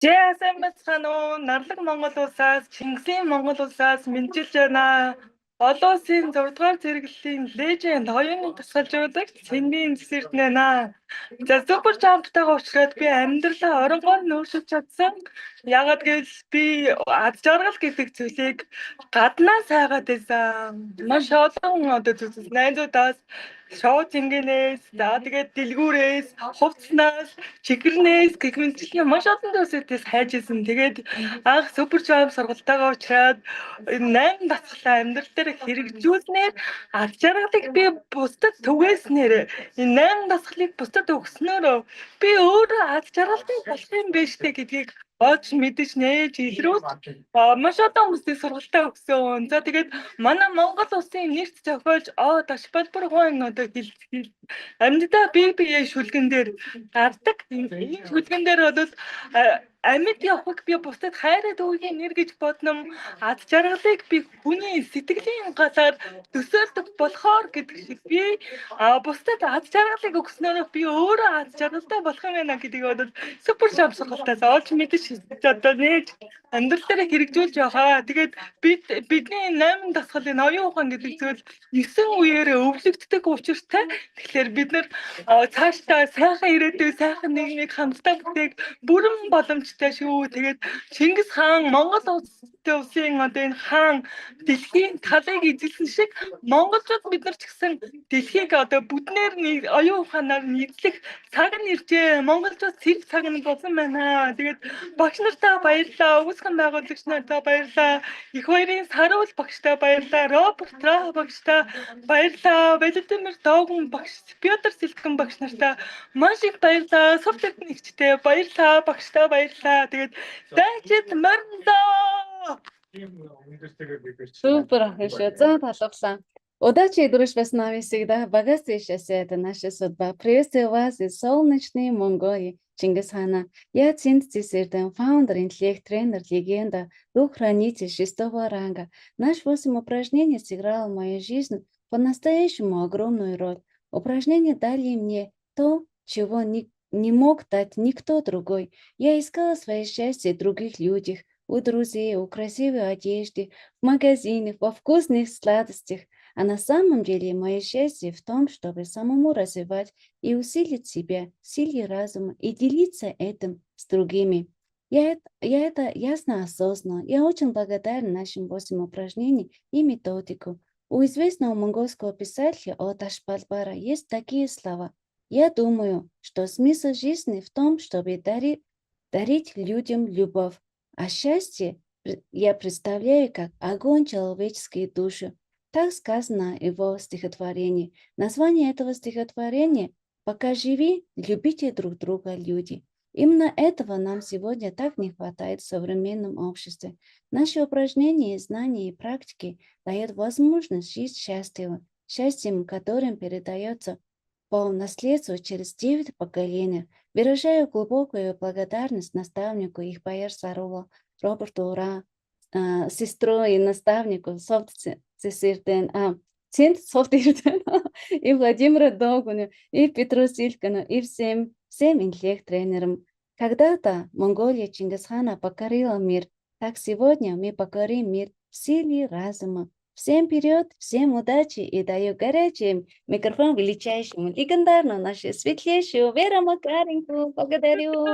ЖСМ бацхан нарлаг Монгол улсаас Чингисийн Монгол улсаас мэдчилж байна. Олон улсын 6 дугаар зэрэглэлийн леженд хоёрын тасгалжуулагч Цэндийн цэцэрт нэ. За супер жамптайгаа уулзраад би амьдралаа оронгоор нөөцлөж чадсан. Ягаад гэвэл би ад жаргал гэдэг зүйлийг гаднаас хайгаад байсан. Маш олон одоо найзуудаас шоу тэнгэнээс за тэгээд дэлгүүрээс хувцснаас чигэрнээс гэх мэтчлэн маш олон төсөөдөөс хайжсэн. Тэгээд анх супер жам сургалтайгаа уулзраад 8 дасгалаа амьдрал дээр хэрэгжүүлснээр ад жаргалыг би бусдад түгээснээр энэ 8 дасгалыг бусдад өгснөөр би өөрөө ад жаргалтай болох юм биш үү гэдгийг олж мэдэж нээж илрүүл маш олон хүмүүсийн сургалтаа өгсөн. За тэгээд манай Монгол улсын нэрт зохиолж Дашбалбар гуйн одоо амьдаа бие шүлгэн дээр гардаг. Энэ шүлгэн дээр бол амьд явахыг би бусдад хайраад өгөх нэр гэж бодном. Ад жаргалыг би хүний сэтгэлийн галаар төсөөлдөг болохоор гэдэг шиг би бусдад ад жаргалыг өгснөөр би өөрөө ад жаргалтай болох юм байна гэдгийг бол супер шам сургалтаас олж мэдэж одоо нээж амьдрал дээр хэрэгжүүлж байгаа. Тэгээд бидний 8 дасгалын оюун ухаан гэдэг зүйл 9 үеэр өвлөгддөг учиртай. Тэгэхээр бид нар цаашдаа сайхан ирээдүй, сайхан нийгмийг хамтдаа бүтээх бүрэн боломжтой шүү. Тэгээд Чингис хаан Монгол улсын одоо энэ хаан дэлхийн талыг эзэлсэн шиг монголчууд бид нар ч гэсэн дэлхийг одоо бүднээр оюун ухаанаар нийтлэх цаг нь иржээ. Монголчууд зэрэг цаг нь болсон байна. Тэгээд багш нартаа баярлалаа. Үүсгэн байгуулагч нартаа баярлалаа. Их хоёрын Саруул багштай баярлалаа. Роберт Ра багштай баярлалаа. Владимир Догон багш, Пётр Силкэн багш нартаа маш их баярлалаа. Сур техникчтэй баярлалаа. Багштай баярлалаа. Тэгээд дайчид морндоо. Супер, хорошо. За, талхлаа. Удачи и дружбы с нами всегда. Богатство и счастье — это наша судьба. Приветствую вас из солнечной Монголии, Чингисхана. Я Цинци Серден, фаундер, интеллект, тренер, легенда, дух-хранитель 6-го ранга. Наш 8 упражнений сыграло в моей жизни по-настоящему огромную роль. Упражнения дали мне то, чего не мог дать никто другой. Я искала свое счастье в других людях, у друзей, у красивой одежды, в магазинах, во вкусных сладостях. А на самом деле мое счастье в том, чтобы самому развивать и усилить себя в силе разума и делиться этим с другими. Я это ясно осознала. Я очень благодарна нашим 8 упражнений и методику. У известного монгольского писателя Дашбалбара есть такие слова. Я думаю, что смысл жизни в том, чтобы дарить людям любовь. А счастье я представляю как огонь человеческой души. Так сказано в его стихотворении. Название этого стихотворения «Пока живи, любите друг друга, люди». Именно этого нам сегодня так не хватает в современном обществе. Наши упражнения, знания и практики дают возможность жить счастливо, счастьем, которым передается по наследству через 9 поколений. Выражаю глубокую благодарность наставнику их бояр Сарула, Роберту Ра, сестру и наставнику Цисирден, и Владимиру Догуну, и Петру Силькану, и всем интеллект-тренерам. Когда-то Монголия Чингисхана покорила мир, так сегодня мы покорим мир в силе разума. Всем вперед, всем удачи и даю горячий микрофон величайшему, легендарному, нашему светлейшему Веру Макаренко. Благодарю.